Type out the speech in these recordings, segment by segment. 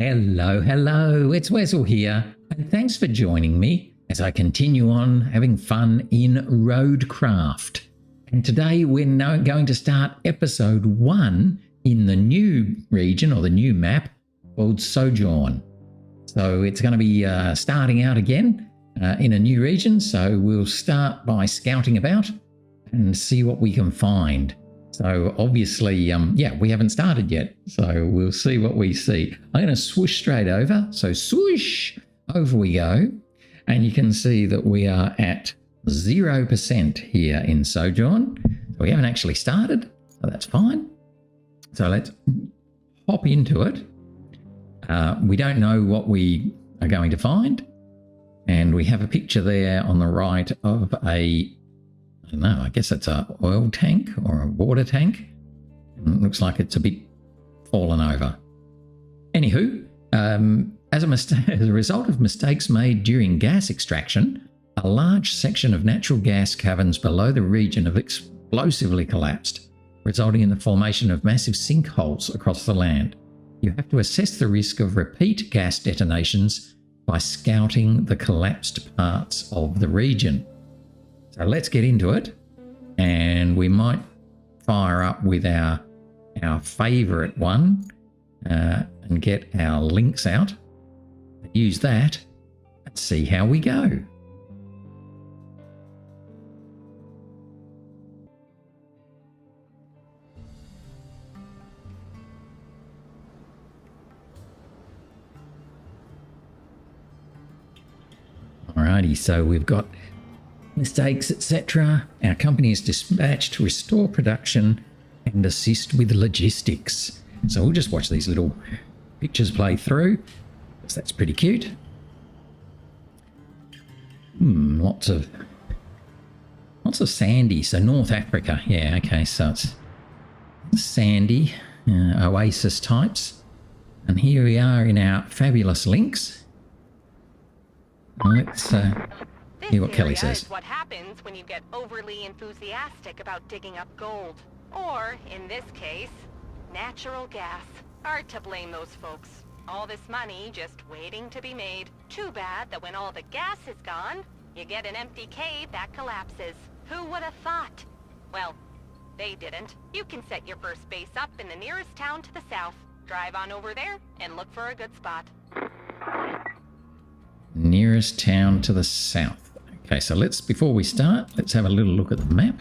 Hello, hello, it's Wessel here, and thanks for joining me as I continue on having fun in RoadCraft. And today we're now going to start episode 1 in the new region or the new map called Sojourn. So it's going to be starting out again in a new region, so we'll start by scouting about and see what we can find. So obviously, we haven't started yet, so we'll see what we see. I'm going to swoosh straight over. So swoosh, over we go. And you can see that we are at 0% here in Sojourn. So we haven't actually started, so that's fine. So let's hop into it. We don't know what we are going to find. And we have a picture there on the right of I guess it's a oil tank or a water tank. It looks like it's a bit fallen over. Anywho, as a result of mistakes made during gas extraction, a large section of natural gas caverns below the region have explosively collapsed, resulting in the formation of massive sinkholes across the land. You have to assess the risk of repeat gas detonations by scouting the collapsed parts of the region. So let's get into it, and we might fire up with our favourite one and get our links out, use that and see how we go. Alrighty, so we've got mistakes, etc. Our company is dispatched to restore production and assist with logistics. So we'll just watch these little pictures play through, because that's pretty cute. Lots of sandy. So North Africa, yeah, okay. So it's sandy, oasis types, and here we are in our fabulous links. Let's hear what Kelly says. This is what happens when you get overly enthusiastic about digging up gold. Or, in this case, natural gas. Hard to blame those folks. All this money just waiting to be made. Too bad that when all the gas is gone, you get an empty cave that collapses. Who would have thought? Well, they didn't. You can set your first base up in the nearest town to the south. Drive on over there and look for a good spot. Nearest town to the south. Okay, so before we start, let's have a little look at the map.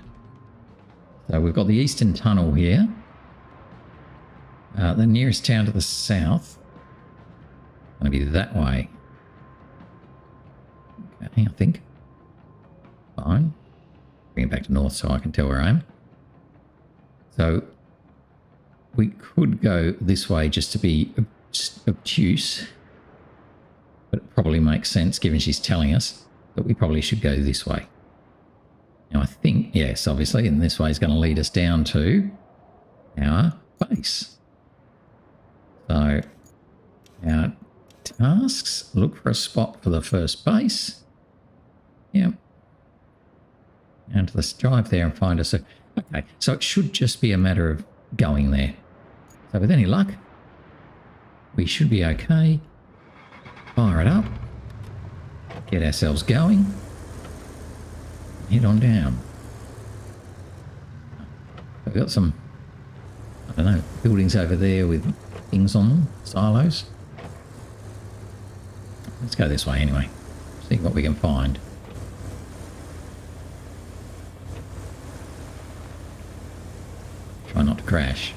So we've got the Eastern Tunnel here. The nearest town to the south. Going to be that way. Okay, I think. Fine. Bring it back to north so I can tell where I am. So we could go this way just to be obtuse. But it probably makes sense given she's telling us that we probably should go this way. Now I think, yes, obviously, and this way is going to lead us down to our base. So our tasks, look for a spot for the first base. Yep. And to the drive there and find us a... Okay, so it should just be a matter of going there. So with any luck, we should be okay. Fire it up, get ourselves going, head on down. We've got some, I don't know, buildings over there with things on them, silos. Let's go this way anyway, see what we can find. Try not to crash.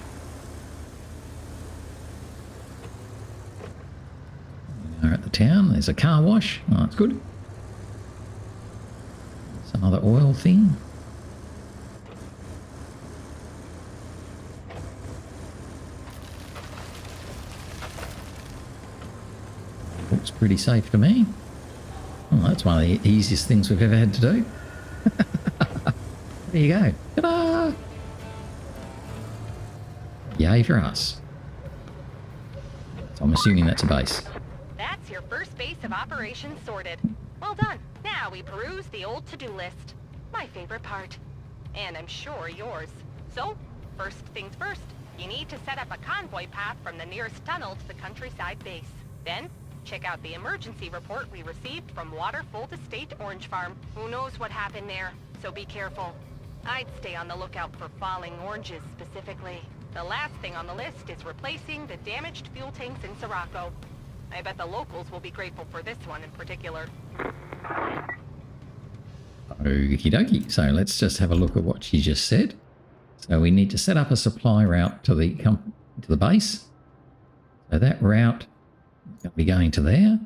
At the town, there's a car wash. Oh, that's good. Some other oil thing. Looks pretty safe to me. Oh, that's one of the easiest things we've ever had to do. There you go. Ta-da! Yay for us. So I'm assuming that's a base. That's your first base of operations sorted. Well done. Now we peruse the old to-do list. My favorite part. And I'm sure yours. So, first things first. You need to set up a convoy path from the nearest tunnel to the countryside base. Then, check out the emergency report we received from Waterfold Estate Orange Farm. Who knows what happened there, so be careful. I'd stay on the lookout for falling oranges specifically. The last thing on the list is replacing the damaged fuel tanks in Sirocco. I bet the locals will be grateful for this one in particular. Okie dokie. So let's just have a look at what she just said. So we need to set up a supply route to the base. So that route is going to be going to there.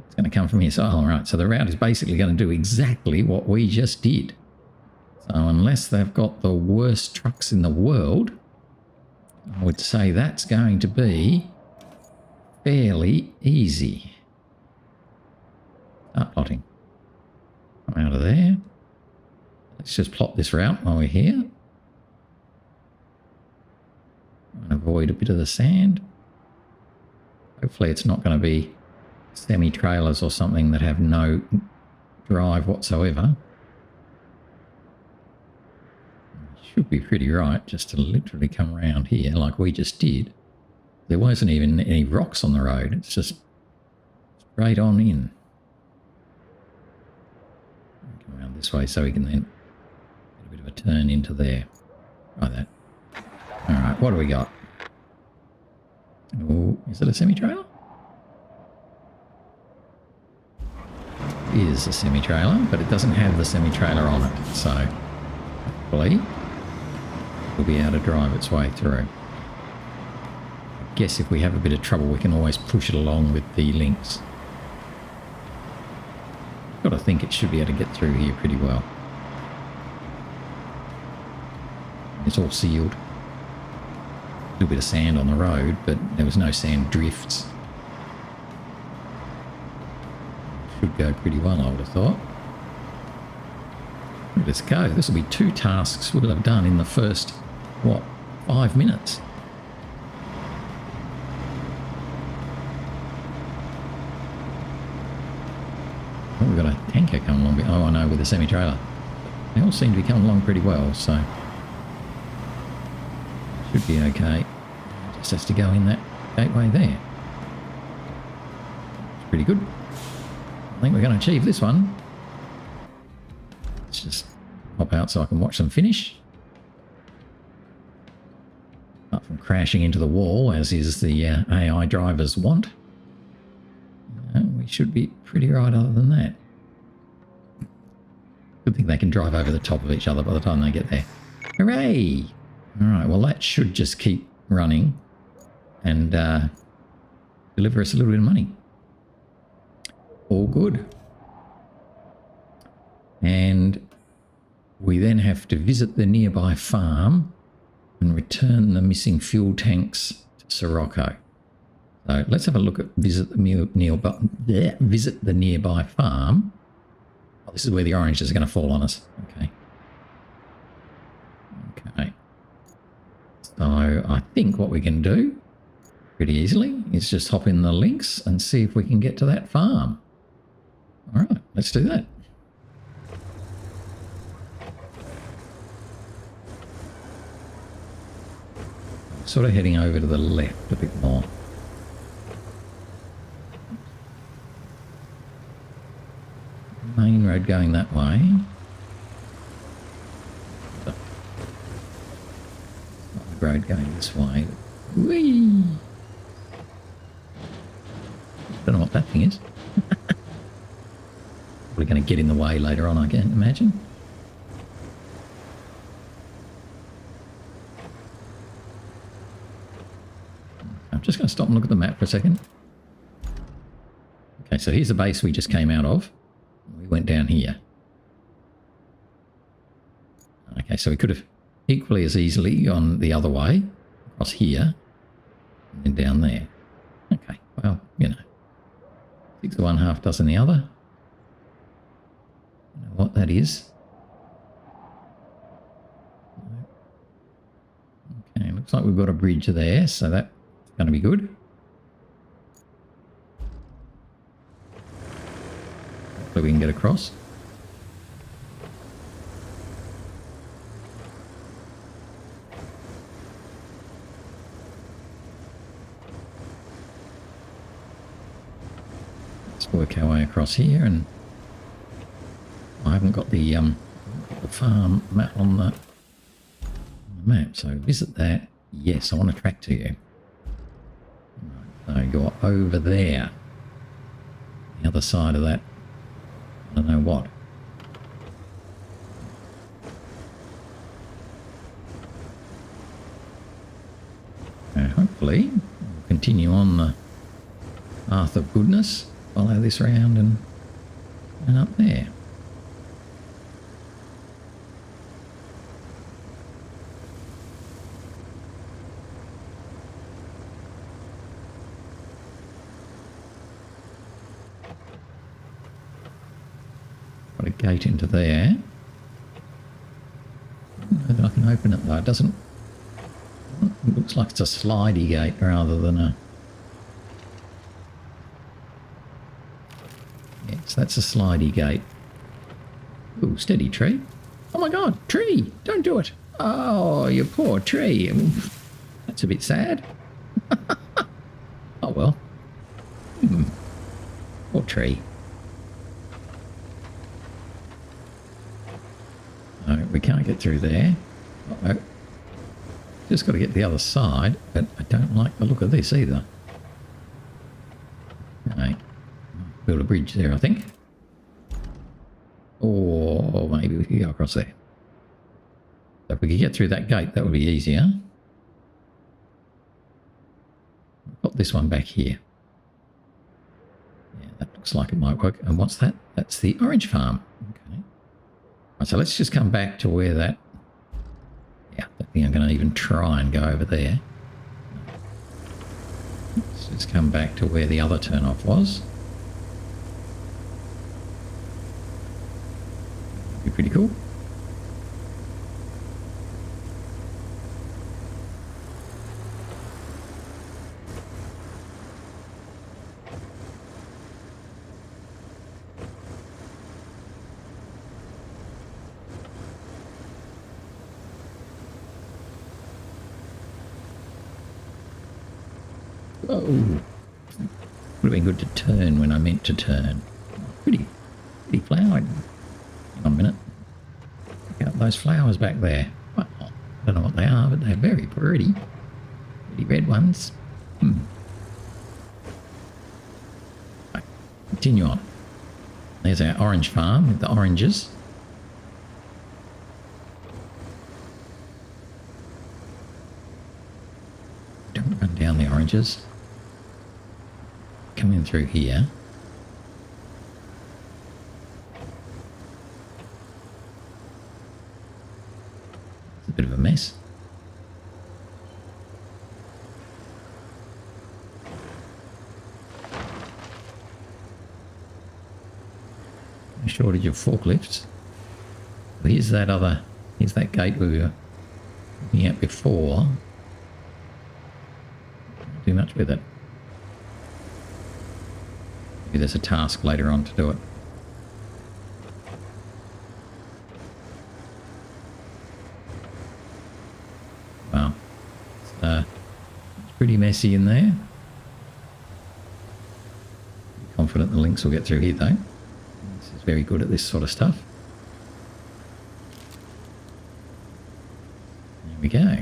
It's going to come from here. So, all right. So the route is basically going to do exactly what we just did. So unless they've got the worst trucks in the world, I would say that's going to be fairly easy. Start plotting. Come out of there. Let's just plot this route while we're here. And avoid a bit of the sand. Hopefully it's not going to be semi-trailers or something that have no drive whatsoever. Should be pretty right just to literally come around here like we just did. There wasn't even any rocks on the road. It's just straight on in. Come around this way so we can then get a bit of a turn into there. Like that. All right, what do we got? Oh, is it a semi-trailer? It is a semi-trailer, but it doesn't have the semi-trailer on it. So, hopefully, will be able to drive its way through. I guess if we have a bit of trouble, we can always push it along with the links. Got to think it should be able to get through here pretty well. It's all sealed. A little bit of sand on the road, but there was no sand drifts. Should go pretty well, I would have thought. Let's go. This will be 2 tasks we'll have done in the first, what, 5 minutes. Oh, we've got a tanker coming along. Oh, I know, with a semi-trailer. They all seem to be coming along pretty well, so should be okay. Just has to go in that gateway there. It's pretty good. I think we're going to achieve this one. Let's just pop out so I can watch them finish. Apart from crashing into the wall, as is the AI drivers want. We should be pretty right other than that. Good thing they can drive over the top of each other by the time they get there. Hooray! Alright, well that should just keep running and deliver us a little bit of money. All good. And we then have to visit the nearby farm and return the missing fuel tanks to Sirocco. So let's have a look at visit the nearby farm. Oh, this is where the oranges are going to fall on us. Okay. Okay. So I think what we can do pretty easily is just hop in the links and see if we can get to that farm. All right, let's do that. Sort of heading over to the left a bit more. Main road going that way. The road going this way. Whee! Don't know what that thing is. Probably going to get in the way later on, I can imagine. I'm just going to stop and look at the map for a second. Okay, so here's the base we just came out of. We went down here. Okay, so we could have equally as easily gone the other way, across here, and then down there. Okay, well, you know, 6 of one, half dozen the other. You know what that is. Okay, looks like we've got a bridge there, so that's going to be good. Hopefully we can get across. work our way across here, and I haven't got the farm map on the map, so visit that. Yes, I want to track to you. Right, so you're over there, the other side of that. I don't know what. Hopefully we'll continue on the path of goodness, follow this round and up there. Got a gate into there. I don't know that I can open it though. It doesn't. It looks like it's a slidey gate rather than a... Yes, that's a slidey gate. Ooh, steady tree. Oh my god, tree! Don't do it! Oh, you poor tree. That's a bit sad. Oh well. Poor tree. No, we can't get through there. Uh-oh. Just got to get the other side, but I don't like the look of this either. Okay. Build a bridge there, I think. Or maybe we could go across there. So if we could get through that gate, that would be easier. I've got this one back here. Yeah, that looks like it might work. And what's that? That's the orange farm. Okay. Right, so let's just come back to where that... Yeah, I don't think I'm going to even try and go over there. Let's just come back to where the other turn-off was. Be pretty cool. Oh, would have been good to turn when I meant to turn. Pretty flowered. Hang on a minute. Check out those flowers back there. Well, I don't know what they are, but they're very pretty. Pretty red ones. Right, continue on. There's our orange farm with the oranges. Don't run down the oranges. Coming through here. It's a bit of a mess. No shortage of forklifts. Well, here's that gate we were looking at before. Can't do much with it. Maybe there's a task later on to do it. Wow. It's pretty messy in there. Confident the links will get through here though. This is very good at this sort of stuff. There we go.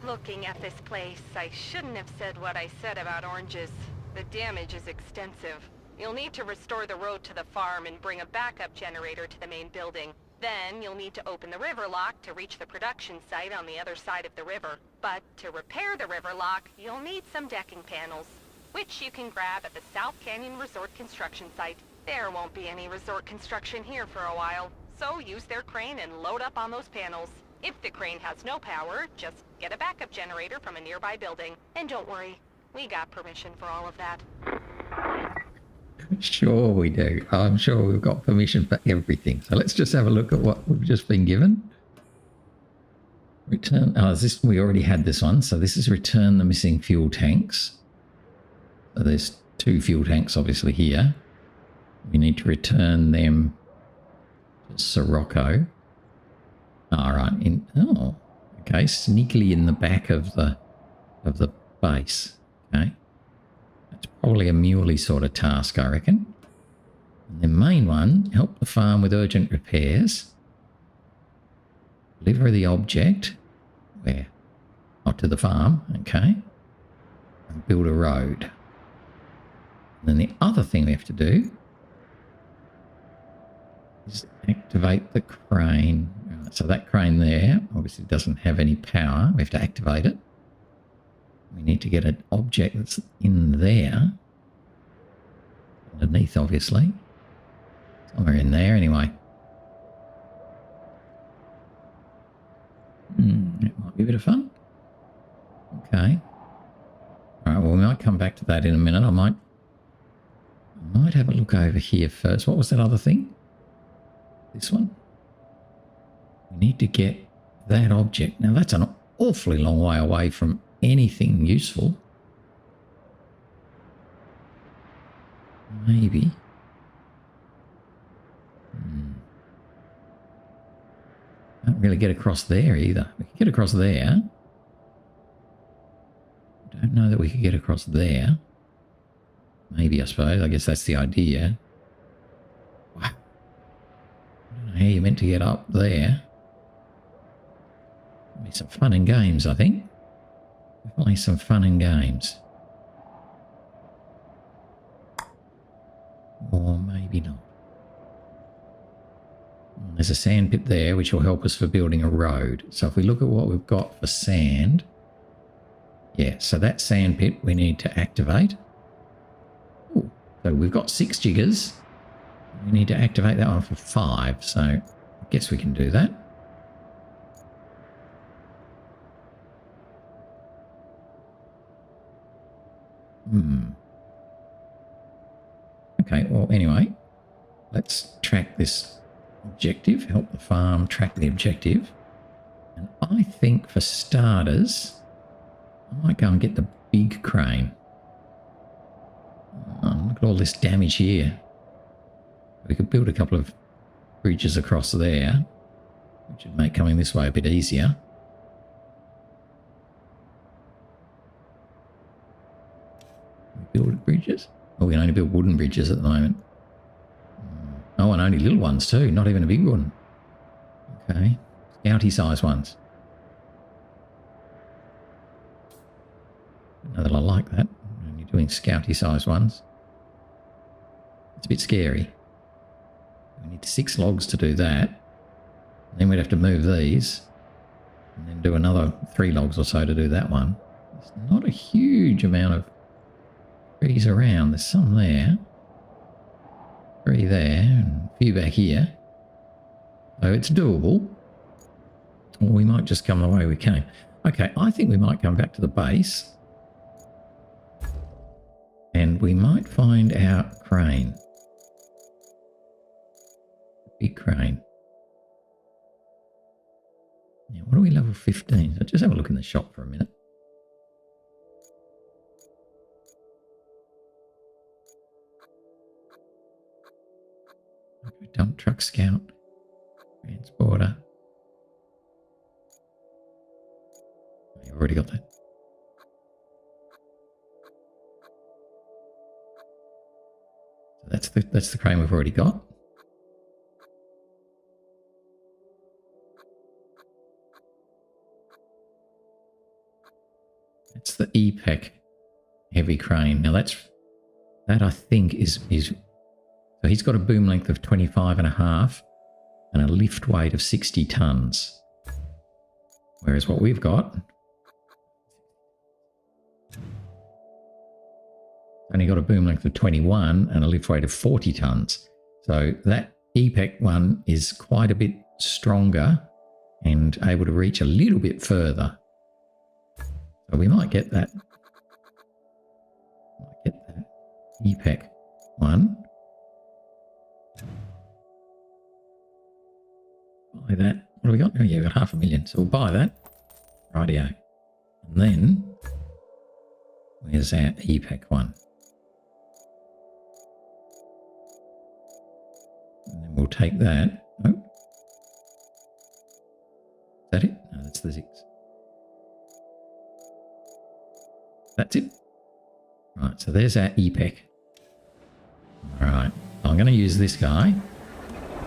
Looking at this place, I shouldn't have said what I said about oranges. The damage is extensive. You'll need to restore the road to the farm and bring a backup generator to the main building. Then you'll need to open the river lock to reach the production site on the other side of the river. But to repair the river lock, you'll need some decking panels, which you can grab at the South Canyon Resort construction site. There won't be any resort construction here for a while, so use their crane and load up on those panels. If the crane has no power, just get a backup generator from a nearby building. And don't worry, we got permission for all of that. Sure we do. I'm sure we've got permission for everything. So let's just have a look at what we've just been given. Return. Oh, we already had this one. So this is return the missing fuel tanks. So there's 2 fuel tanks obviously here. We need to return them to Sirocco. All right, in. Oh, okay, sneakily in the back of the base. Okay, that's probably a muley sort of task, I reckon. And the main one: help the farm with urgent repairs. Deliver the object. Where? Not to the farm. Okay. And build a road. And then the other thing we have to do is activate the crane. So that crane there obviously doesn't have any power. We have to activate it. We need to get an object that's in there. Underneath, obviously. Somewhere in there anyway. It might be a bit of fun. Okay. All right, well, we might come back to that in a minute. I might have a look over here first. What was that other thing? This one? We need to get that object. Now, that's an awfully long way away from anything useful. Maybe. Can't really get across there either. We can get across there. Don't know that we could get across there. Maybe, I suppose. I guess that's the idea. Wow. I don't know how you're meant to get up there. Be some fun and games, I think. Definitely some fun and games. Or maybe not. There's a sand pit there, which will help us for building a road. So if we look at what we've got for sand, yeah, so that sand pit we need to activate. Ooh, so we've got 6 jiggers. We need to activate that one for 5. So I guess we can do that. Okay, well, anyway, let's track this objective, help the farm track the objective. And I think for starters, I might go and get the big crane. Oh, look at all this damage here. We could build a couple of bridges across there, which would make coming this way a bit easier. Build bridges? Oh, we can only build wooden bridges at the moment. Oh, and only little ones too, not even a big one. Okay, scouty size ones. I know that I like that. Only doing scouty size ones. It's a bit scary. We need 6 logs to do that. Then we'd have to move these. And then do another 3 logs or so to do that one. There's not a huge amount of trees around. There's some there. 3 there and a few back here. So it's doable. Or we might just come the way we came. Okay, I think we might come back to the base. And we might find our crane. Big crane. Now, what are we level 15? So just have a look in the shop for a minute. Okay, dump truck scout. Transporter. You've already got that. So that's the crane we've already got. That's the E-Pack heavy crane. Now that I think is so he's got a boom length of 25.5 and a lift weight of 60 tons. Whereas what we've got only got a boom length of 21 and a lift weight of 40 tons. So that E-Pack one is quite a bit stronger and able to reach a little bit further. So we might get that. E-Pack one. Buy that. What do we got? Oh yeah, we've got 500,000. So we'll buy that. Rightio. And then where's our E-Pack one? And then we'll take that. Oh. Is that the 6. That's it. Right, so there's our EPEC. Alright, I'm going to use this guy.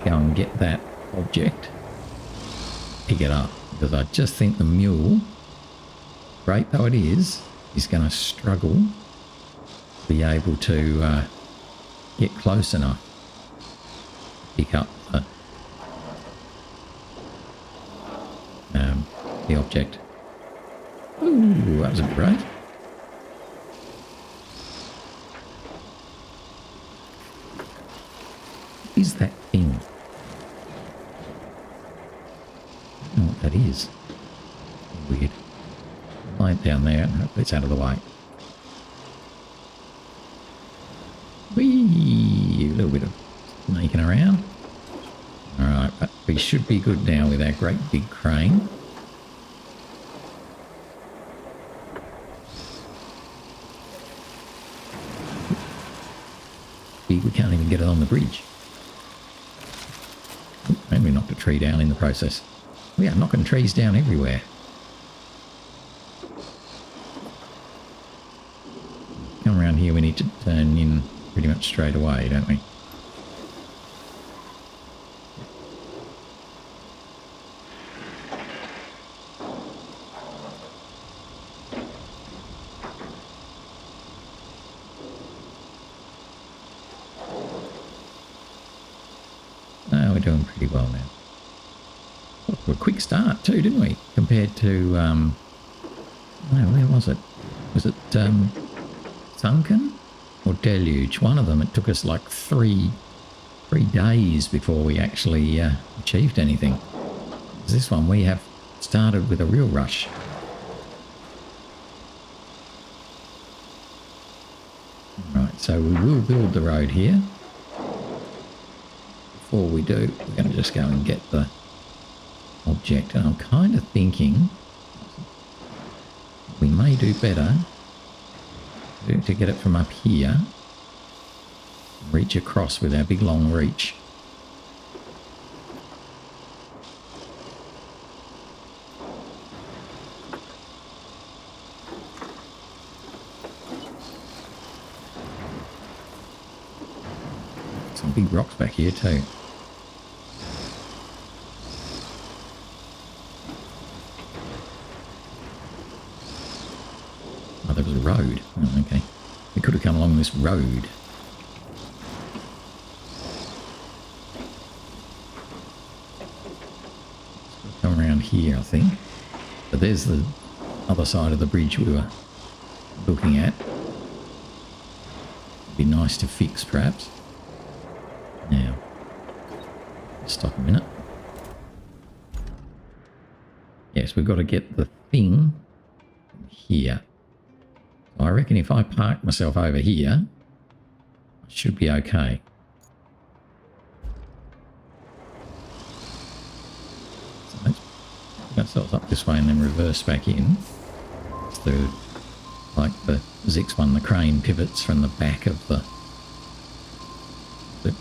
Go and get that object. Pick it up. Because I just think the mule, great though it is going to struggle to be able to get close enough. Pick up the object. Ooh, that was a bit right. What is that thing? I don't know what that is. Weird. Lay it down there and hope it's out of the way. Whee! A little bit of sneaking around. Alright, but we should be good now with our great big crane. We can't even get it on the bridge. And we knocked a tree down in the process. We are knocking trees down everywhere. Come around here, we need to turn in pretty much straight away, don't we? We're doing pretty well now. A quick start too, didn't we? Compared to, where was it? Was it Sunken or Deluge? One of them. It took us like three days before we actually achieved anything. This one we have started with a real rush. Right, so we will build the road here. Before we do, we're going to just go and get the object. And I'm kind of thinking we may do better to get it from up here, reach across with our big long reach. Some big rocks back here too. Oh, there was a road. Oh, okay. We could have come along this road. Come around here, I think. But there's the other side of the bridge we were looking at. Be nice to fix, perhaps. Now, stop a minute. Yes, we've got to get the thing here. I reckon if I park myself over here, I should be okay. So let's put ourselves up this way and then reverse back in. So, like the Zix one, the crane pivots from the back of the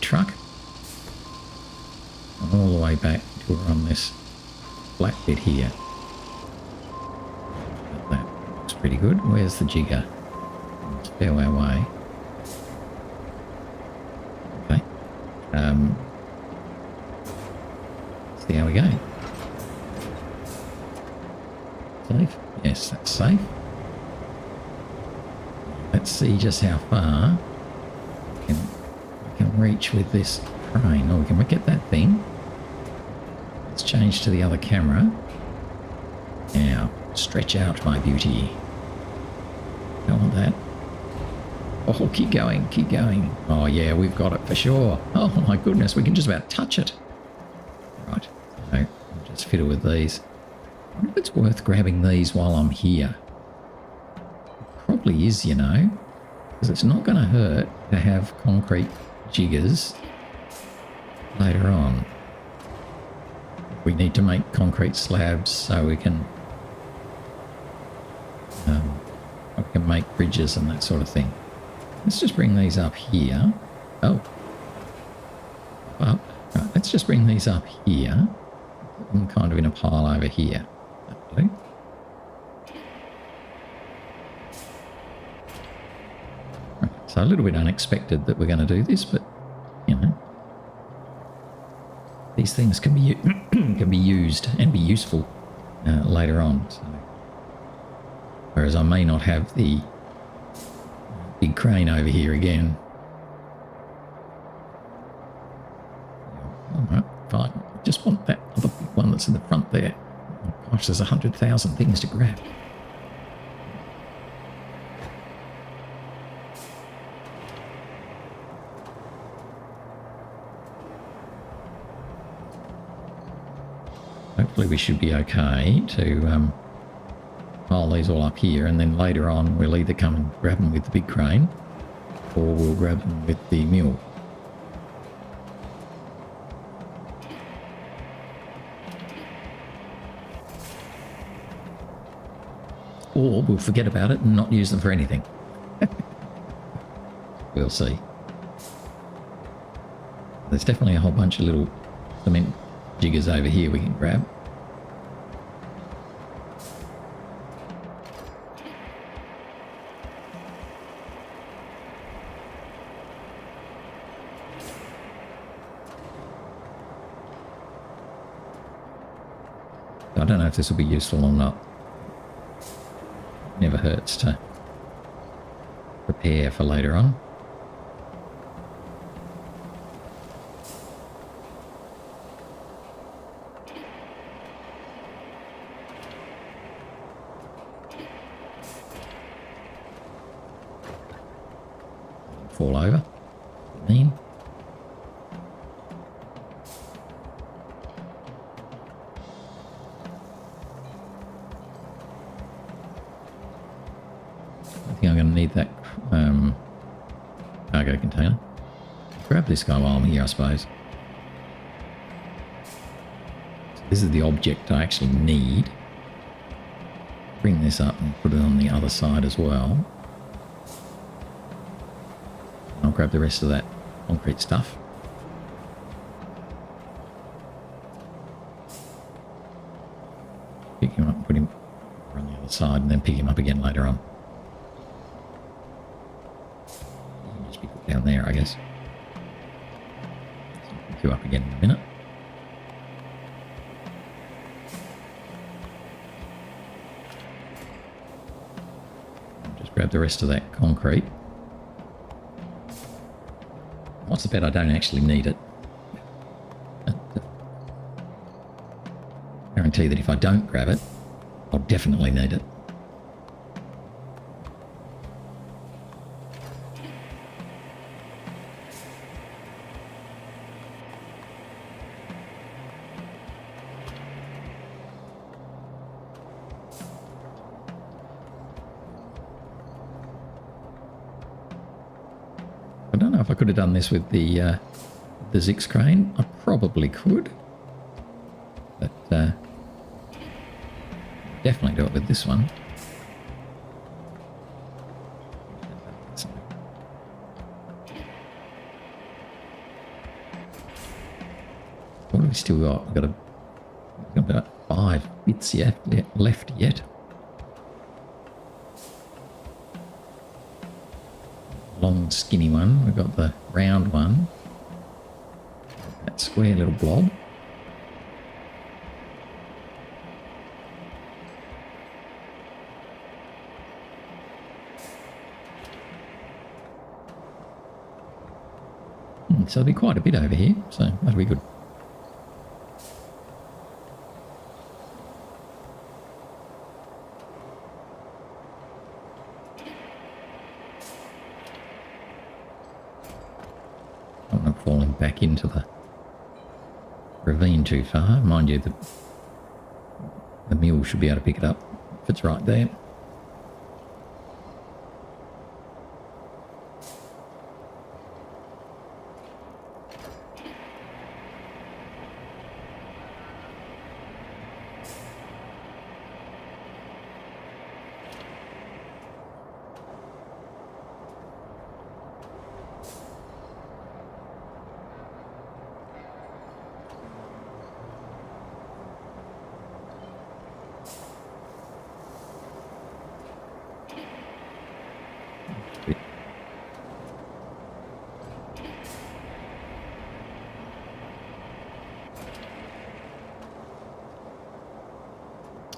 truck all the way back to we're on this flat bit here. That looks pretty good. Where's the jigger? Let's fail our way. Okay. See how we go. Safe? Yes, that's safe. Let's see just how far we can reach with this crane. Oh, can we get that thing? Let's change to the other camera. Now, stretch out, my beauty. Don't want that. Oh, keep going, keep going. Oh, yeah, we've got it for sure. Oh, my goodness, we can just about touch it. Right, so I'll just fiddle with these. I wonder if it's worth grabbing these while I'm here. It probably is, you know, because it's not going to hurt to have concrete jiggers later on. We need to make concrete slabs so we can make bridges and that sort of thing. Let's just bring these up here. Oh. Well, right, let's just bring these up here. Put them kind of in a pile over here. That'll Okay. Right, so a little bit unexpected that we're going to do this, but you know, these things can be can be used and be useful later on. So, whereas I may not have the big crane over here again. All right, fine. I just want that other big one that's in the front there. Oh gosh, there's 100,000 things to grab. Hopefully we should be okay to pile these all up here, and then later on we'll either come and grab them with the big crane or we'll grab them with the mule. Or we'll forget about it and not use them for anything. We'll see. There's definitely a whole bunch of little cement jiggers over here we can grab. I don't know if this will be useful or not. Never hurts to prepare for later on. Fall over. Mean. I think I'm going to need that cargo container. Grab this guy while I'm here, I suppose. So this is the object I actually need. Bring this up and put it on the other side as well. I'll grab the rest of that concrete stuff. Pick him up and put him on the other side, and then pick him up again later on. He'll just be put down there, I guess. So I'll pick you up again in a minute. I'll just grab the rest of that concrete. What's the bet I don't actually need it? Guarantee that if I don't grab it, I'll definitely need it. I don't know if I could have done this with the Zix crane. I probably could, but definitely do it with this one. What have we still got? We've got about 5 bits left yet. Long skinny one, we've got the round one, that square little blob. So there'll be quite a bit over here, so that'll be good. I'm not falling back into the ravine too far. Mind you, the mule should be able to pick it up if it's right there.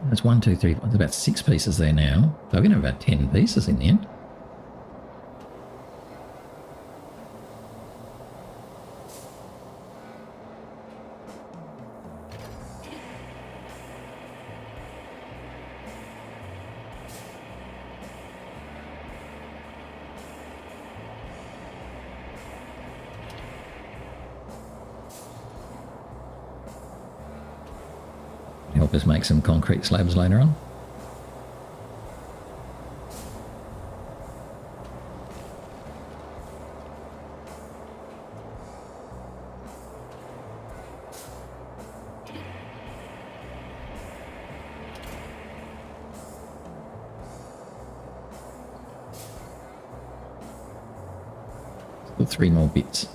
That's 1, 2, 3, 4. There's about 6 pieces there now. So we're going to have about 10 pieces in the end. Help us make some concrete slabs later on. Still 3 more bits.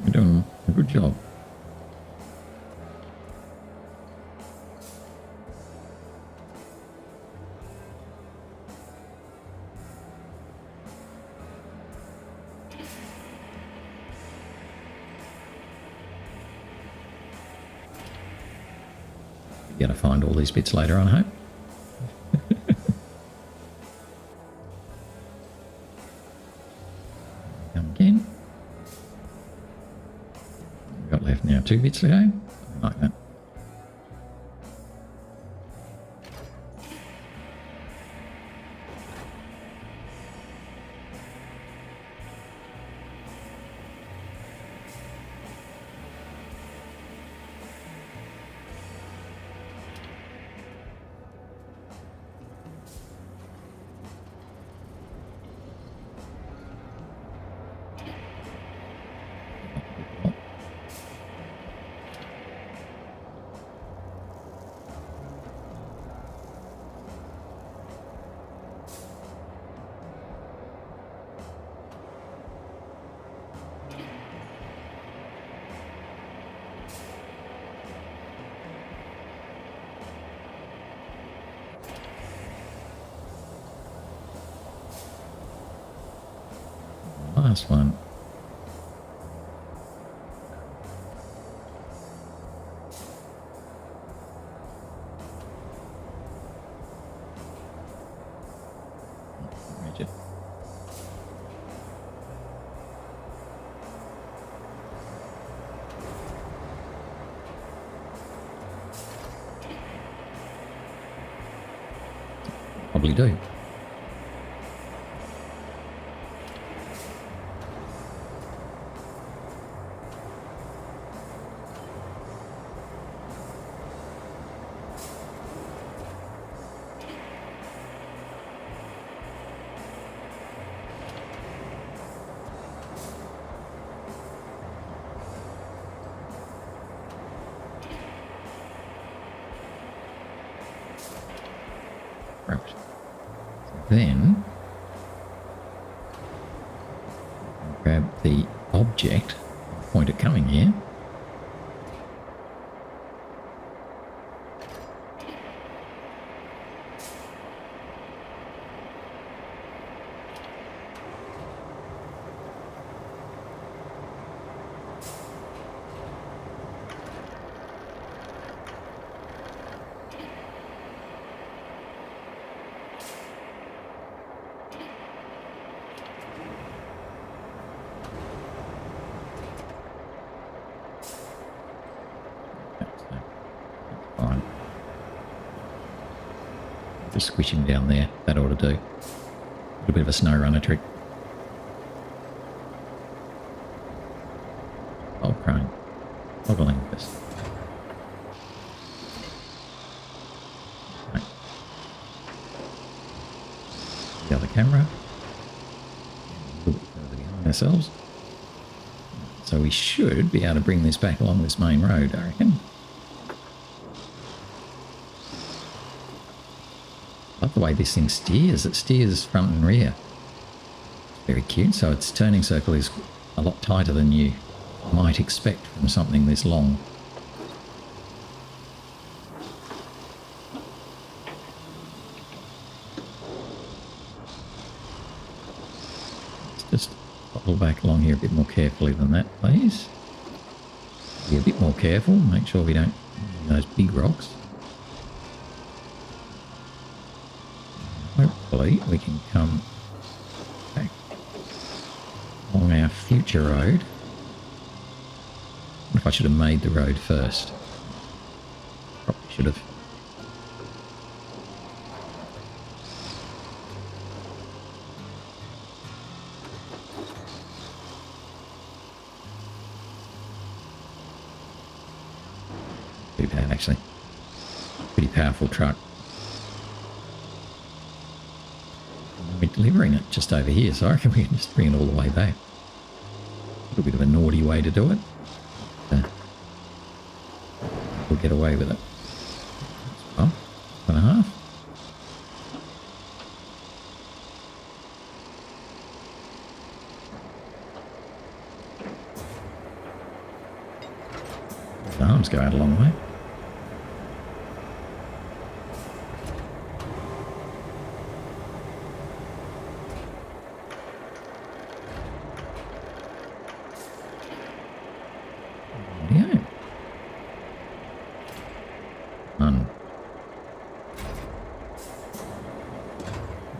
You're doing a good job. You're going to find all these bits later on, I hope. Come again. We've got left now 2 bits to go. Like that. Last one. Rigid. Probably do. Right. Then grab the object, point it coming here. Fine. Just squishing down there, that ought to do. A little bit of a snow runner trick. Oh, crane. Toggling this. Okay. The other camera. A little bit further behind ourselves. So we should be able to bring this back along this main road, I reckon. Love the way this thing steers. It steers front and rear. Very cute. So its turning circle is a lot tighter than you might expect from something this long. Let's just pull back along here a bit more carefully than that, please. Be a bit more careful, make sure we don't hit those big rocks. Hopefully we can come back along our future road. What if I should have made the road first? Probably should have. Pretty bad, actually. Pretty powerful truck. We're delivering it just over here, so I reckon we can just bring it all the way back. A little bit of a naughty way to do it. We'll get away with it. Well, 1.5. The arms go out a long way.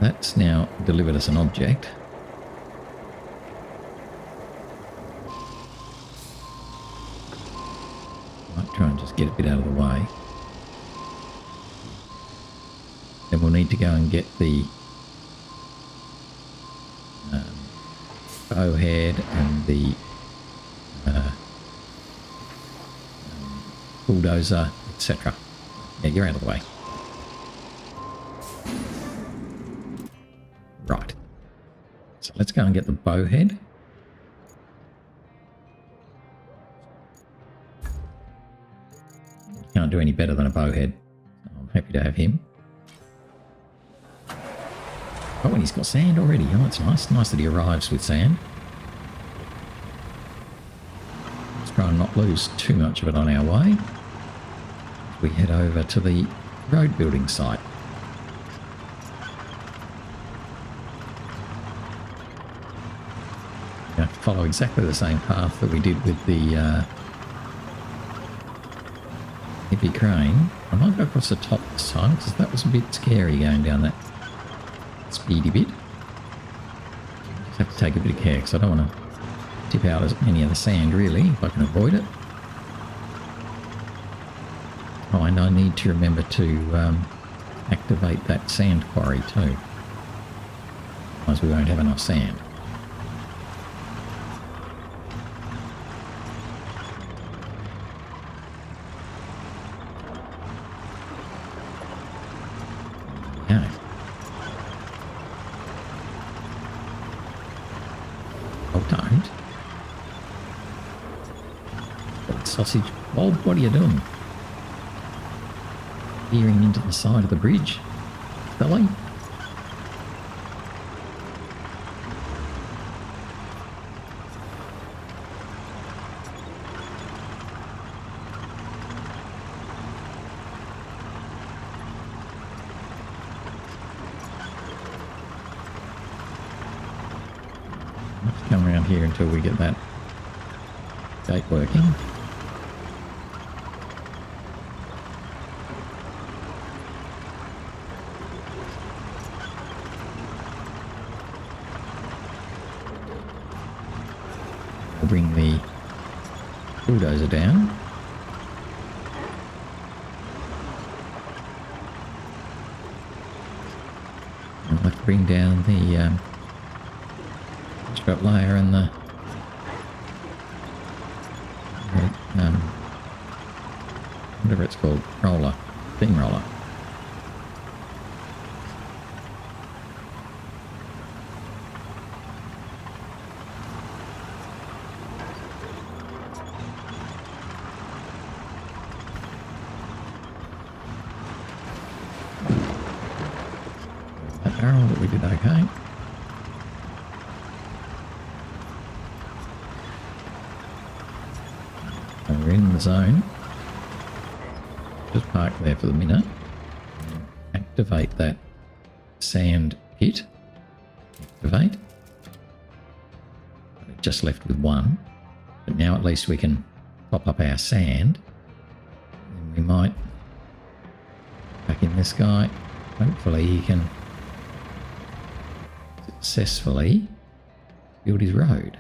That's now delivered us an object. Might try and just get a bit out of the way. Then we'll need to go and get the bowhead and the bulldozer, etc. Yeah, you're out of the way. Right. So let's go and get the bowhead. Can't do any better than a bowhead. I'm happy to have him. Oh, and he's got sand already. Oh, that's nice. Nice that he arrives with sand. Let's try and not lose too much of it on our way. We head over to the road building site. We have to follow exactly the same path that we did with the heavy crane. I might go across the top this time because that was a bit scary going down that speedy bit. Just have to take a bit of care because I don't want to tip out any of the sand really if I can avoid it. Oh, and I need to remember to activate that sand quarry too. Otherwise we won't have enough sand. Okay. Oh, don't. Sausage Bob, what are you doing? Peering into the side of the bridge, Billy. Let's come around here until we get that gate working. Bring the bulldozer down. And we'll have to bring down the scrap layer and the whatever it's called, roller, thing roller. Barrel that we did okay. we're in the zone. Just park there for the minute. Activate that sand pit. Activate. We're just left with one. But now at least we can top up our sand. And we might back in this guy. Hopefully he can successfully build his road.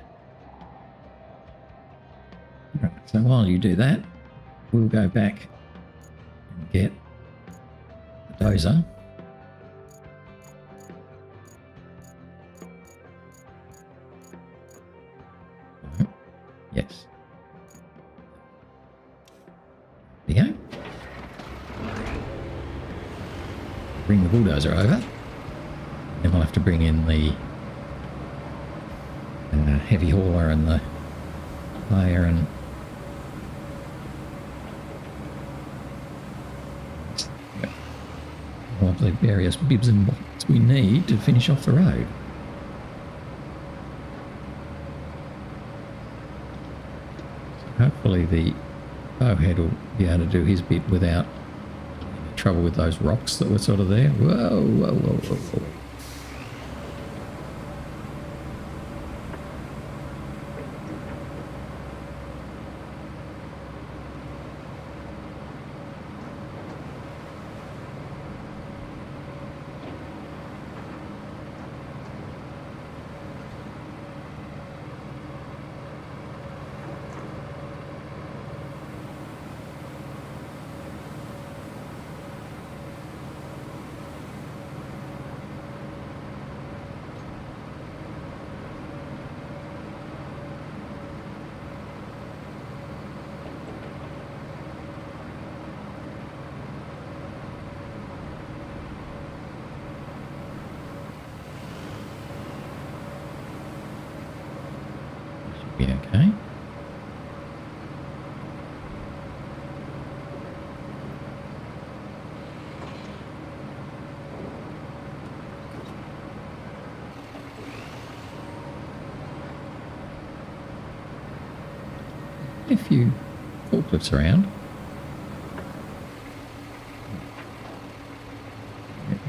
Right, so while you do that, we'll go back and get the dozer. Yes. There you go. Bring the bulldozer over. Then we'll have to bring in the heavy hauler and the layer and all of the various bibs and bobs we need to finish off the road. So hopefully the bowhead will be able to do his bit without any trouble with those rocks that were sort of there. Whoa, whoa, whoa, whoa, whoa. Be okay. A few forklifts around.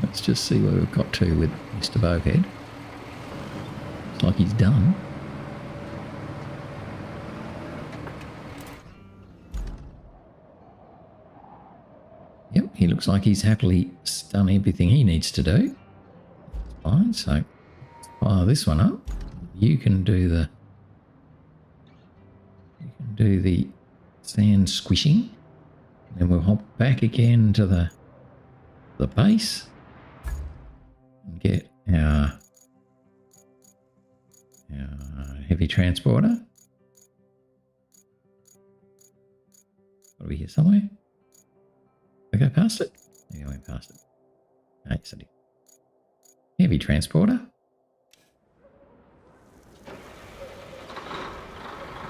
Let's just see where we've got to with Mr. Bowhead. Looks like he's done. Yep, he looks like he's happily done everything he needs to do. That's fine, so let's fire this one up. You can do the sand squishing. Then we'll hop back again to the base and get our heavy transporter. Are we here somewhere? Did I go past it? Maybe I went past it. Oh, yes, I did. Heavy transporter.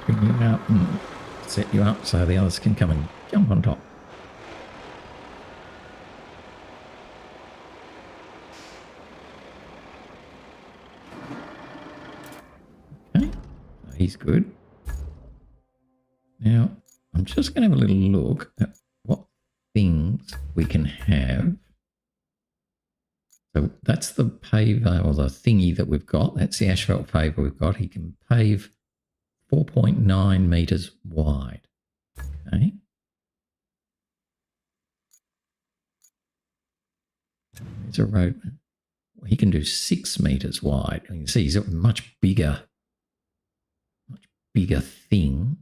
Bring you up and set you up so the others can come and jump on top. Okay, so he's good. Now, I'm just going to have a little look at what things we can have. So that's the paver, or the thingy that we've got. That's the asphalt paver we've got. He can pave 4.9 metres wide. Okay. There's a road. He can do 6 metres wide. You can see he's a much bigger thing.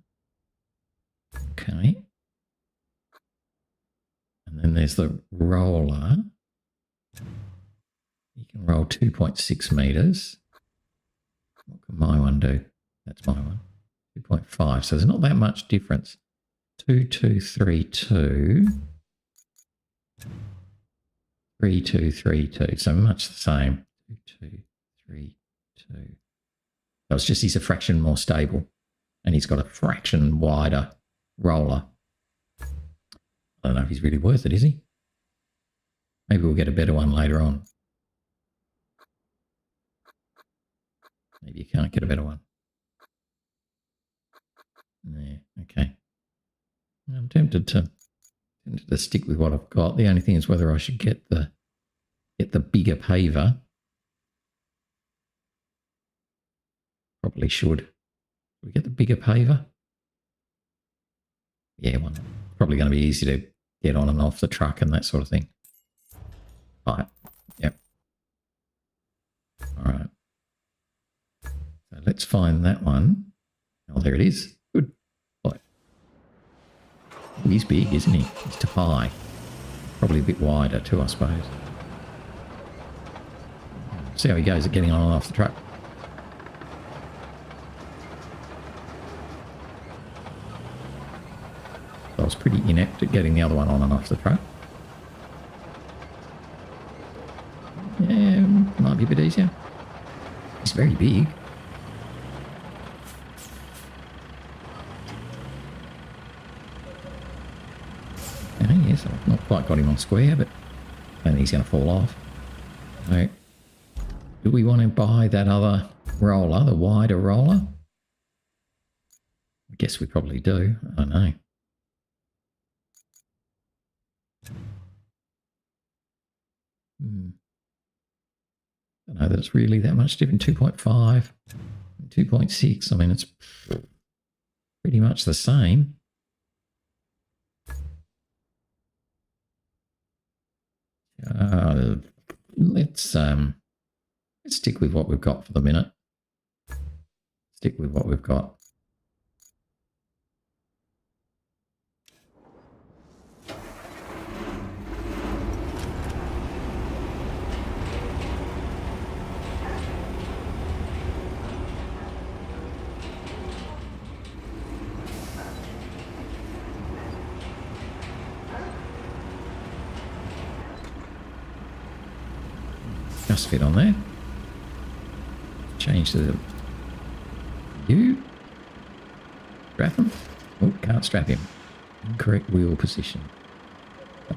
Okay. And then there's the roller. You can roll 2.6 metres. What can my one do? That's my one. 2.5. So there's not that much difference. 2, 2, 3, 2. 3, 2, 3, 2. So much the same. 2, 2, 3, 2. So it's just he's a fraction more stable. And he's got a fraction wider roller. I don't know if he's really worth it, is he? Maybe we'll get a better one later on. Maybe you can't get a better one. Yeah, okay. tempted to stick with what I've got. The only thing is whether I should get the bigger paver. Probably should. We get the bigger paver. Yeah, one. Probably going to be easy to get on and off the truck and that sort of thing. Right. Yep. All right. So let's find that one. Oh, there it is. Good. Right. He's big, isn't he? He's too high. Probably a bit wider too, I suppose. See how he goes at getting on and off the truck. I was pretty inept at getting the other one on and off the truck. Yeah, might be a bit easier. He's very big. Yes, I've not quite got him on square, but I don't think he's going to fall off. So, do we want to buy that other roller, the wider roller? I guess we probably do. I don't know. I don't know that it's really that much different. 2.5, 2.6. I mean, it's pretty much the same. Let's stick with what we've got for the minute. Stick with what we've got. Just fit on there. Change the view. Strap him. Oh, can't strap him. Incorrect wheel position.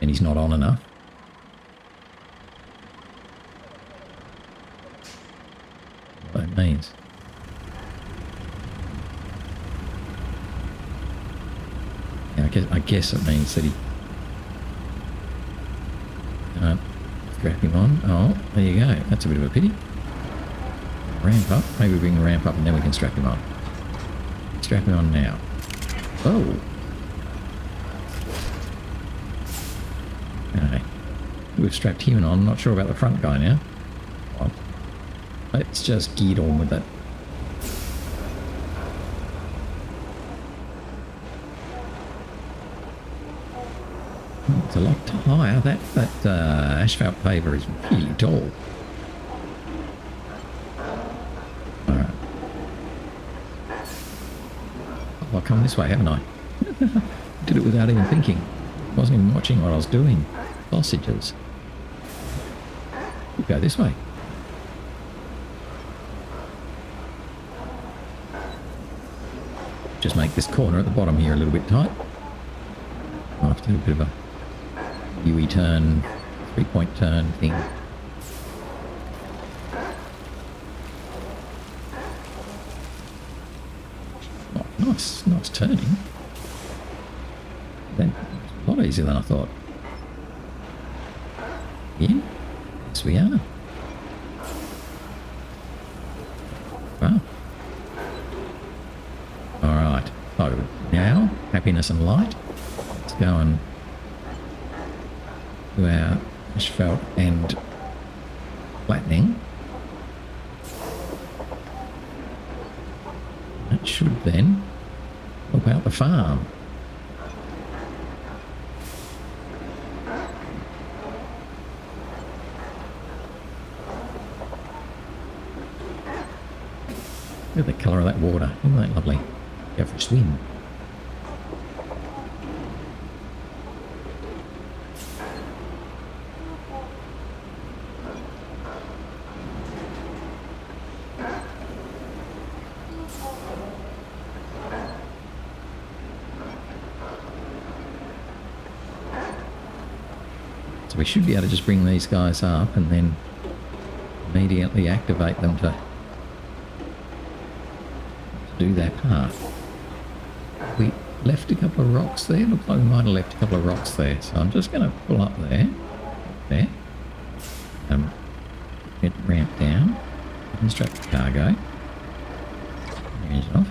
And he's not on enough. What that means. Yeah, I guess it means that he can't strap him on. Oh, there you go. That's a bit of a pity. Ramp up. Maybe we bring the ramp up and then we can strap him on. Strap him on now. Oh. Okay. We've strapped him on. Not sure about the front guy now. Well, let's just get on with it. It's a lot higher. That asphalt paver is really tall. Alright. Oh, I've come this way, haven't I? Did it without even thinking. Wasn't even watching what I was doing. Sausages. We'll go this way. Just make this corner at the bottom here a little bit tight. I'll have to do a bit of a U-turn, 3-point turn thing. Oh, nice turning. Then a lot easier than I thought. In? Yes, we are. Wow. All right. So now, happiness and light. Let's go and do our asphalt and flattening. That should then help out the farm. Look at the colour of that water. Isn't that lovely? Go for a swim. So we should be able to just bring these guys up and then immediately activate them to do that part. left a couple of rocks there. Looks like we might have left a couple of rocks there. So I'm just going to pull up there. There. Get ramped down. Construct the cargo. Range it off.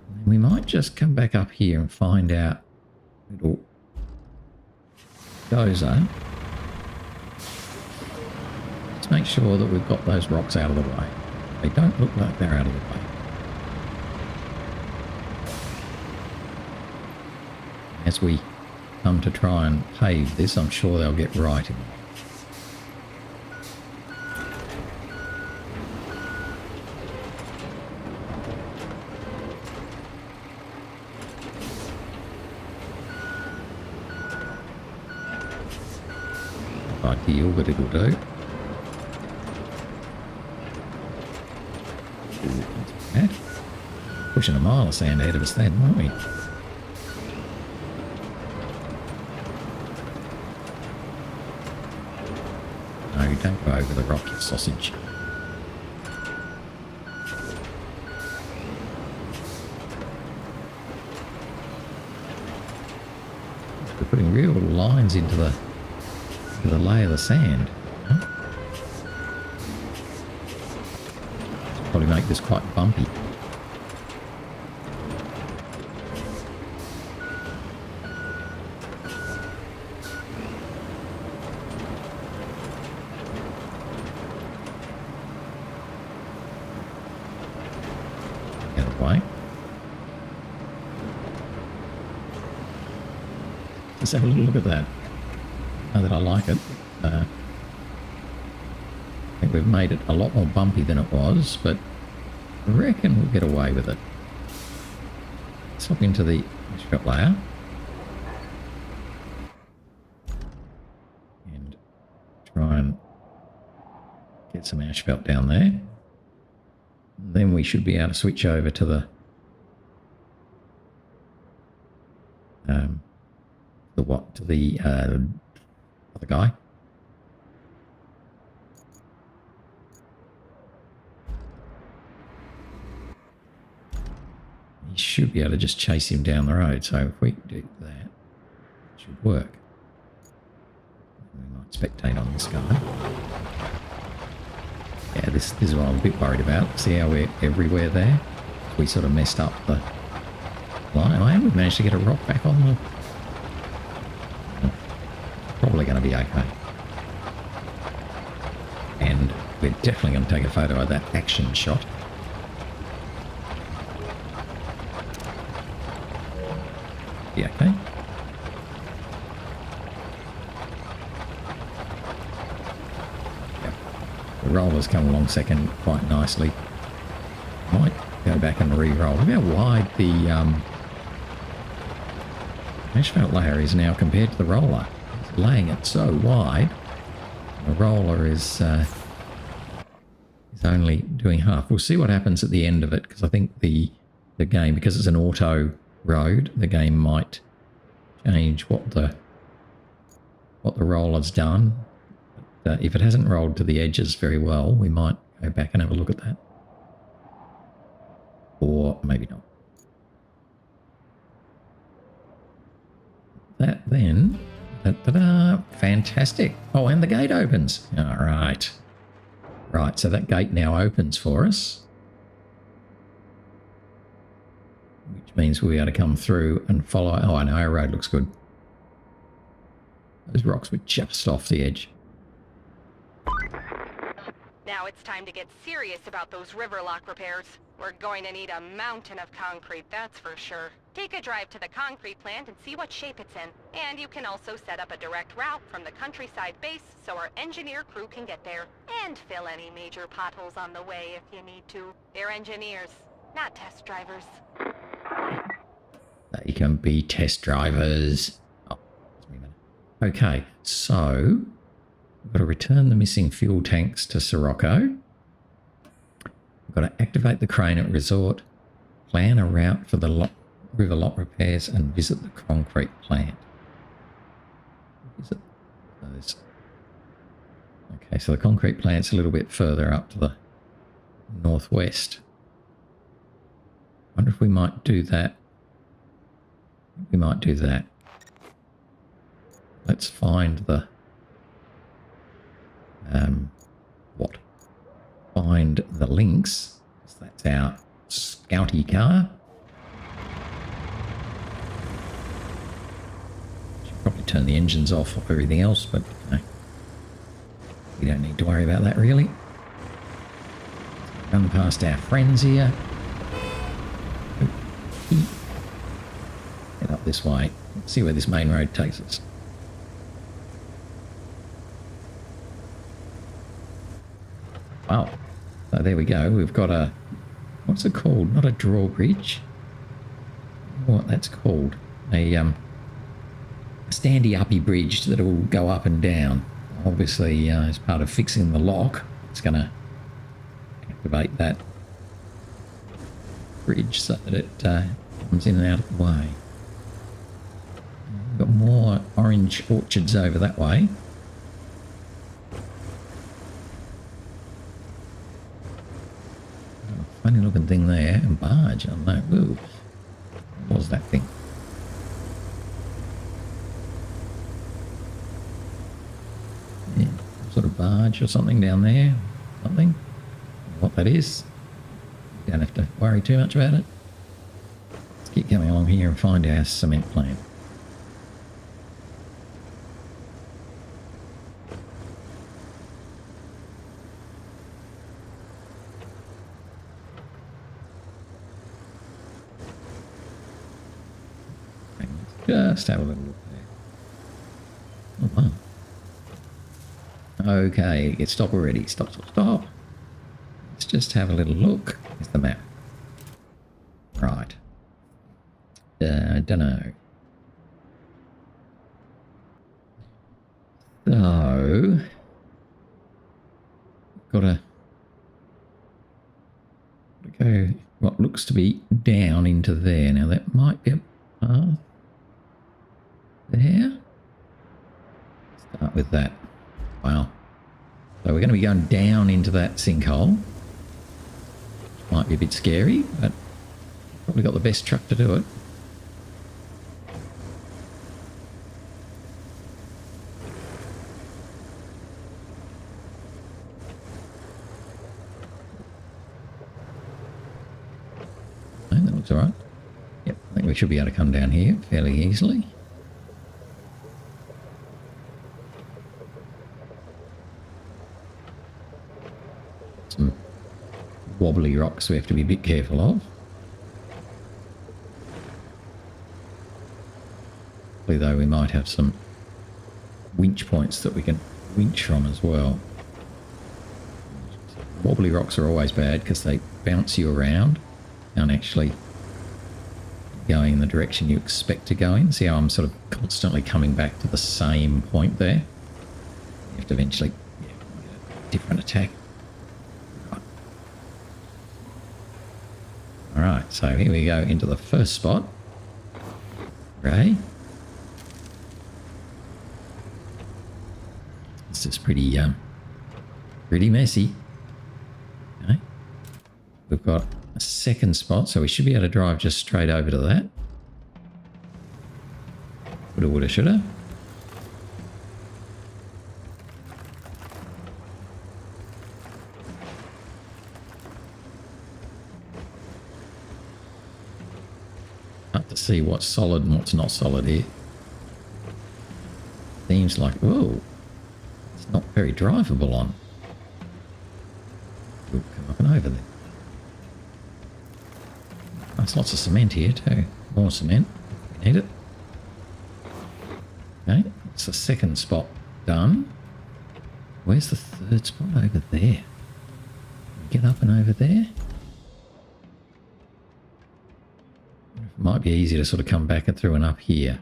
And we might just come back up here and find out little dozer. Let's make sure that we've got those rocks out of the way. They don't look like they're out of the way. As we come to try and pave this, I'm sure they'll get right in. Ideal, but it'll do. Pushing a mile of sand ahead of us then, aren't we? No, don't go over the rock, you sausage. We're putting real lines into the lay of the sand. Huh? Probably make this quite bumpy. Get away. Let's have a little look at that. Now that I like it, I think we've made it a lot more bumpy than it was, but I reckon we'll get away with it. Let's hop into the asphalt layer and try and get some asphalt down there. Then we should be able to switch over to the other guy. You should be able to just chase him down the road. So if we do that, it should work. We might spectate on this guy. Yeah, this is what I'm a bit worried about. See how we're everywhere there? We sort of messed up the line. Oh, we've managed to get a rock back on the... Probably going to be okay. And we're definitely going to take a photo of that action shot. Be okay. Yep. The roller's come along second quite nicely. Might go back and re-roll. Look how wide the asphalt layer is now compared to the roller. It's laying it so wide. The roller is only doing half. We'll see what happens at the end of it, because I think the game, because it's an auto road, the game might change what the roller's done. But, if it hasn't rolled to the edges very well, we might go back and have a look at that. Or maybe not. That then, ta-da, fantastic. Oh, and the gate opens. All right. Right, so that gate now opens for us, which means we'll be able to come through and follow. Oh, I know, our road looks good. Those rocks were just off the edge. Now it's time to get serious about those river lock repairs. We're going to need a mountain of concrete, that's for sure. Take a drive to the concrete plant and see what shape it's in. And you can also set up a direct route from the countryside base so our engineer crew can get there. And fill any major potholes on the way if you need to. They're engineers, not test drivers. They can be test drivers. Oh, okay, so we've got to return the missing fuel tanks to Sirocco. We've got to activate the crane at Resort, plan a route for the river lot repairs, and visit the concrete plant. Visit those. Okay, so the concrete plant's a little bit further up to the northwest. I wonder if we might do that. We might do that. Let's find the... what? Find the links. So that's our scouty car. Should probably turn the engines off of everything else, but you know, we don't need to worry about that really. Run past our friends here. Head up this way. See where this main road takes us. Wow. So there we go. We've got a... what's it called? Not a drawbridge. What that's called? A standy-uppy bridge that will go up and down. Obviously, as part of fixing the lock, it's going to activate that bridge so that it comes in and out of the way. We've got more orange orchards over that way. Funny looking thing there, a barge, I don't know. Ooh, what was that thing? Yeah, some sort of barge or something down there. Something. What that is. Don't have to worry too much about it. Let's keep coming along here and find our cement plant. Just have a little look there. Oh, wow. Okay, get stop already. Stop, stop, stop. Let's just have a little look. Here's the map. Right. Don't know. So, got to go what looks to be down into there. Now that might be a path. There. Start with that. Wow. So we're going to be going down into that sinkhole. Might be a bit scary, but probably got the best truck to do it. No, that looks alright. Yep, I think we should be able to come down here fairly easily. Some wobbly rocks we have to be a bit careful of. Though we might have some winch points that we can winch from as well. Wobbly rocks are always bad because they bounce you around and actually going in the direction you expect to go in. See how I'm sort of constantly coming back to the same point there? You have to eventually get a different attack. Alright, so here we go into the first spot. Right. This is pretty messy. Okay. We've got a second spot, so we should be able to drive just straight over to that. Woulda, woulda, shoulda. Hard to see what's solid and what's not solid here. Seems like, whoa. Not very drivable on. We'll come up and over there. There's lots of cement here too. More cement. We need it. Okay, it's the second spot done. Where's the third spot? Over there. Get up and over there. It might be easier to sort of come back and through and up here.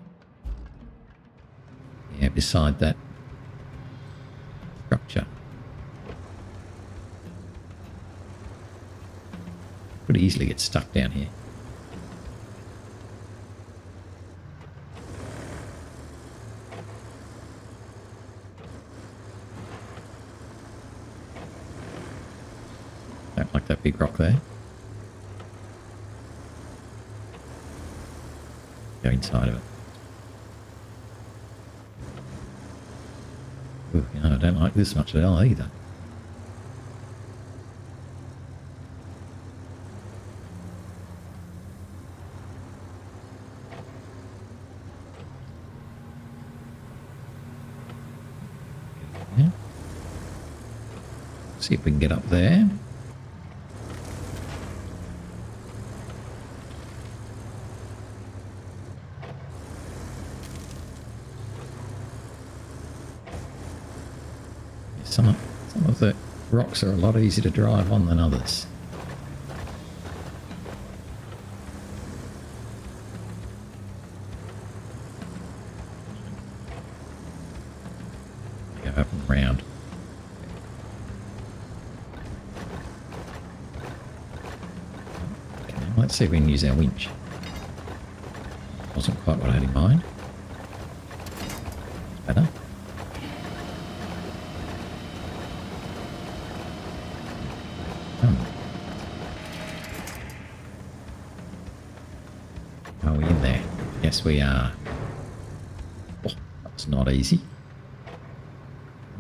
Yeah, beside that structure. Could easily get stuck down here. Don't like that big rock there. go inside of it. Ooh, you know, I don't like this much at all either. Yeah. See if we can get up there. Some of the rocks are a lot easier to drive on than others. Go up and round. Okay, let's see if we can use our winch. Wasn't quite what I had in mind. It's better. Are we in there? Yes, we are. Oh, that's not easy.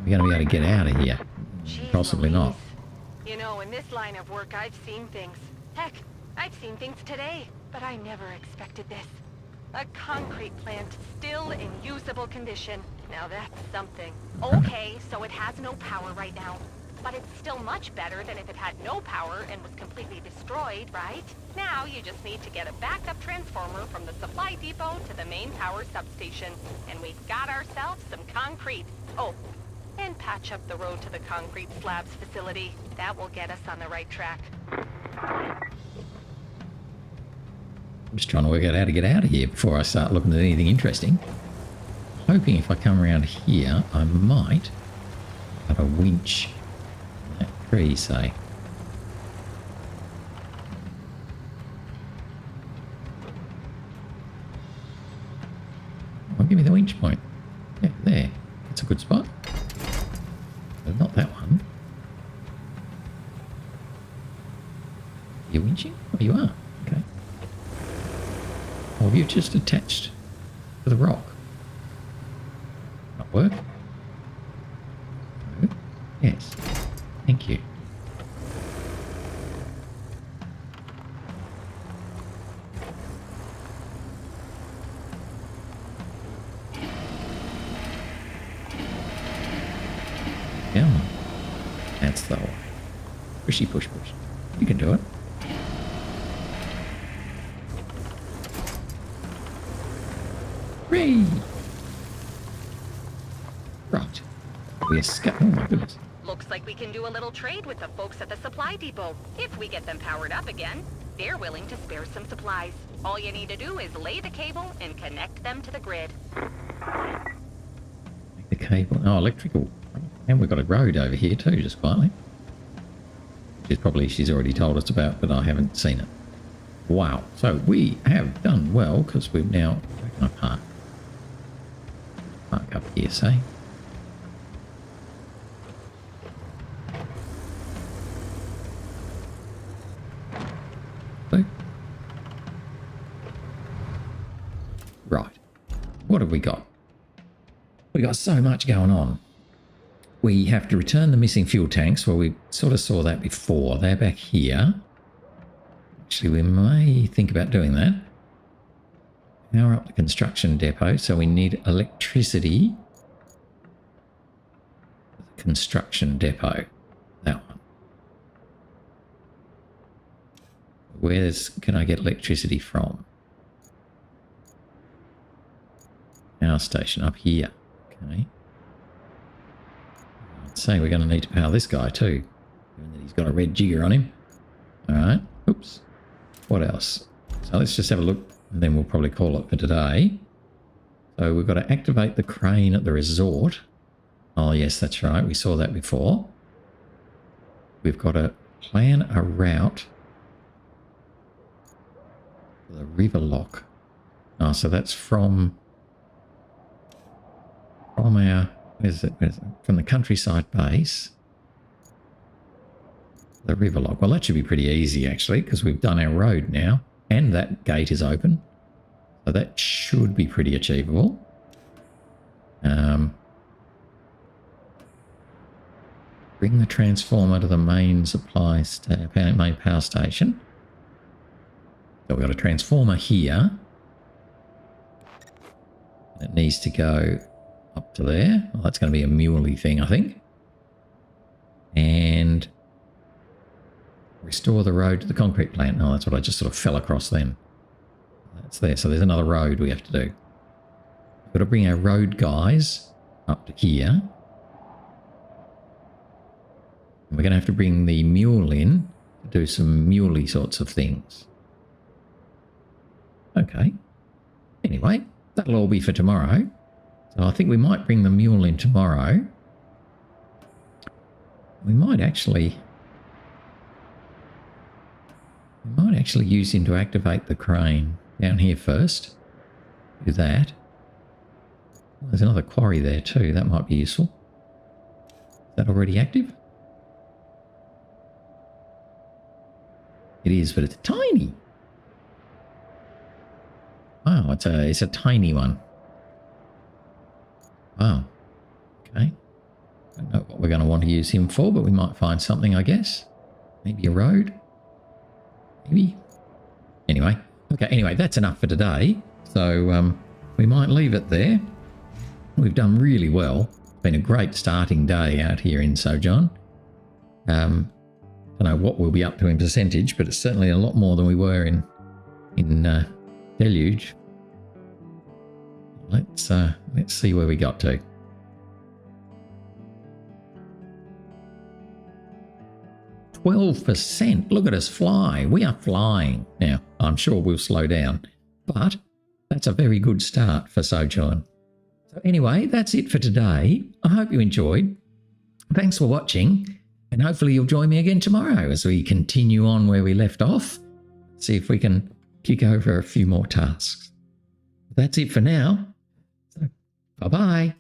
We're going to be able to get out of here. Jeez Possibly Louise. not. You know, in this line of work, I've seen things. Heck, I've seen things today, but I never expected this. A concrete plant still in usable condition. Now that's something. Okay, so it has no power right now. But it's still much better than if it had no power and was completely destroyed, right? Now you just need to get a backup transformer from the supply depot to the main power substation. And we've got ourselves some concrete. Oh, and patch up the road to the concrete slabs facility. That will get us on the right track. I'm just trying to work out how to get out of here before I start looking at anything interesting. Hoping if I come around here, I might have a winch. Tree, say. Well, give me the winch point. Yeah, there. That's a good spot. But not that one. You winching? Oh, you are. Okay. Oh, you've just attached to the rock. Not work? No. Yes. Thank you. Yeah. That's the one. Pushy push push. You can do it. Hooray! Right. We escape. Oh my goodness. Looks like we can do a little trade with the folks at the supply depot. If we get them powered up again, they're willing to spare some supplies. All you need to do is lay the cable and connect them to the grid. The cable. Oh, electrical. And we've got a road over here too, just quietly. Which is probably she's already told us about, but I haven't seen it. Wow. So we have done well because we've now... Where can I park? Park up here, say. Right. What have we got? We got so much going on. We have to return the missing fuel tanks. Well, we sort of saw that before. They're back here. Actually, we may think about doing that. Power up the construction depot. So we need electricity. Construction depot. That one. Where can I get electricity from? Power station up here. Okay. I'd say we're going to need to power this guy too. Given that he's got a red jigger on him. Alright. Oops. What else? So let's just have a look and then we'll probably call it for today. So we've got to activate the crane at the resort. Oh yes, that's right. We saw that before. We've got to plan a route for the river lock. Oh, so that's from our, where's it? From the countryside base, the river lock. Well, that should be pretty easy actually, because we've done our road now, and that gate is open. So that should be pretty achievable. Bring the transformer to the main main power station. So we've got a transformer here. It needs to go up to there. Well, that's going to be a muley thing, I think. And restore the road to the concrete plant. No, that's what I just sort of fell across then. That's there. So there's another road we have to do. We've got to bring our road guys up to here. And we're going to have to bring the mule in to do some muley sorts of things. Okay. Anyway, that'll all be for tomorrow. So I think we might bring the mule in tomorrow. We might actually use him to activate the crane down here first. Do that. There's another quarry there too. That might be useful. Is that already active? It is, but it's tiny. Wow, it's a tiny one. Wow. Okay. Don't know what we're going to want to use him for, but we might find something, I guess. Maybe a road. Maybe. Anyway. Okay, anyway, that's enough for today. So we might leave it there. We've done really well. It's been a great starting day out here in Sojourn. Don't know what we'll be up to in percentage, but it's certainly a lot more than we were in Deluge. Let's see where we got to. 12%. Look at us fly. We are flying. Now, I'm sure we'll slow down, but that's a very good start for Sojourn. So anyway, that's it for today. I hope you enjoyed. Thanks for watching, and hopefully you'll join me again tomorrow as we continue on where we left off. See if we can kick over a few more tasks. That's it for now. So, bye-bye.